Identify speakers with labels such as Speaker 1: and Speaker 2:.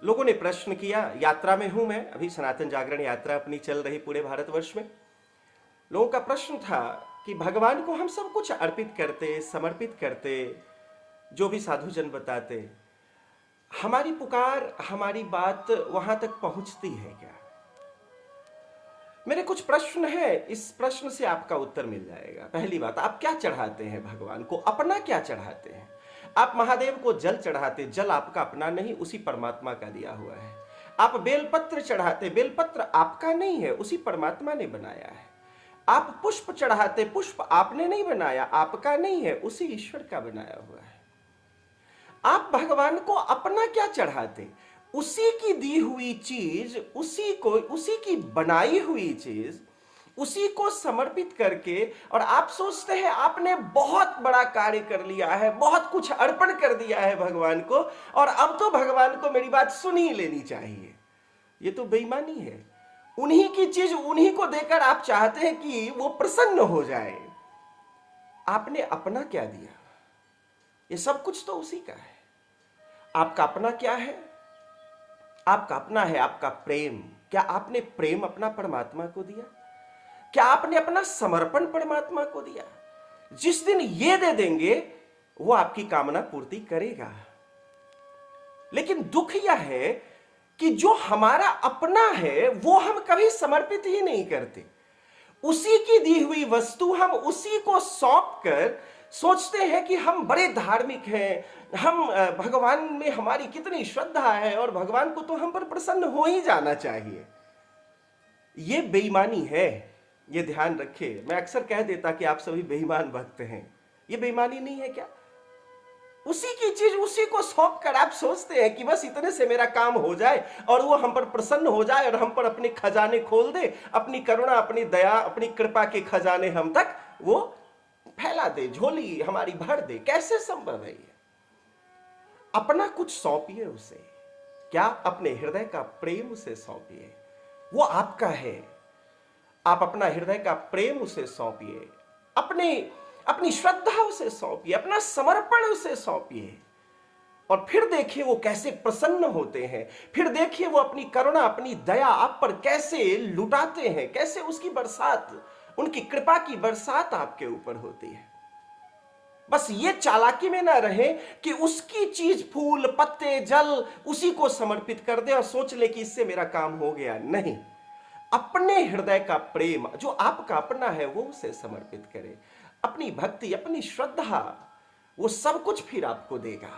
Speaker 1: लोगों ने प्रश्न किया, यात्रा में हूं मैं, अभी सनातन जागरण यात्रा अपनी चल रही पूरे भारतवर्ष में। लोगों का प्रश्न था कि भगवान को हम सब कुछ अर्पित करते, समर्पित करते, जो भी साधु जन बताते, हमारी पुकार, हमारी बात वहां तक पहुंचती है क्या? मेरे कुछ प्रश्न हैं, इस प्रश्न से आपका उत्तर मिल जाएगा। पहली बात, आप क्या चढ़ाते हैं भगवान को? अपना क्या चढ़ाते हैं? आप महादेव को जल चढ़ाते, जल आपका अपना नहीं, उसी परमात्मा का दिया हुआ है। आप बेलपत्र चढ़ाते, बेलपत्र आपका नहीं है, उसी परमात्मा ने बनाया है। आप पुष्प चढ़ाते, पुष्प आपने नहीं बनाया, आपका नहीं है, उसी ईश्वर का बनाया हुआ है। आप भगवान को अपना क्या चढ़ाते? उसी की दी हुई चीज, उसी की बनाई हुई चीज, उसी को समर्पित करके, और आप सोचते हैं आपने बहुत बड़ा कार्य कर लिया है, बहुत कुछ अर्पण कर दिया है भगवान को, और अब तो भगवान को मेरी बात सुन ही लेनी चाहिए। ये तो बेईमानी है। उन्हीं की चीज उन्हीं को देकर आप चाहते हैं कि वो प्रसन्न हो जाए। आपने अपना क्या दिया? ये सब कुछ तो उसी का है। आपका अपना क्या है? आपका अपना है आपका प्रेम। क्या आपने प्रेम अपना परमात्मा को दिया? क्या आपने अपना समर्पण परमात्मा को दिया? जिस दिन ये दे देंगे, वो आपकी कामना पूर्ति करेगा। लेकिन दुख यह है कि जो हमारा अपना है वो हम कभी समर्पित ही नहीं करते। उसी की दी हुई वस्तु हम उसी को सौंप कर सोचते हैं कि हम बड़े धार्मिक हैं, हम भगवान में हमारी कितनी श्रद्धा है और भगवान को तो हम पर प्रसन्न हो ही जाना चाहिए। ये बेईमानी है, ये ध्यान रखिए। मैं अक्सर कह देता कि आप सभी बेईमान भक्त हैं। ये बेईमानी नहीं है क्या? उसी की चीज उसी को सौंप कर आप सोचते हैं कि बस इतने से मेरा काम हो जाए और वो हम पर प्रसन्न हो जाए और हम पर अपने खजाने खोल दे, अपनी करुणा, अपनी दया, अपनी कृपा के खजाने हम तक वो फैला दे, झोली हमारी भर दे। कैसे संभव है ये? अपना कुछ सौंपिए उसे। क्या? अपने हृदय का प्रेम उसे सौंपिए, वो आपका है। आप अपना हृदय का प्रेम उसे सौंपिए, अपनी श्रद्धा उसे सौंपिए, अपना समर्पण उसे सौंपिए, और फिर देखिए वो कैसे प्रसन्न होते हैं। फिर देखिए वो अपनी करुणा, अपनी दया आप पर कैसे लुटाते हैं, कैसे उसकी बरसात, उनकी कृपा की बरसात आपके ऊपर होती है। बस ये चालाकी में ना रहे कि उसकी चीज, फूल, पत्ते, जल उसी को समर्पित कर दे और सोच ले कि इससे मेरा काम हो गया। नहीं, अपने हृदय का प्रेम जो आपका अपना है वो उसे समर्पित करें। अपनी भक्ति, अपनी श्रद्धा, वो सब कुछ फिर आपको देगा।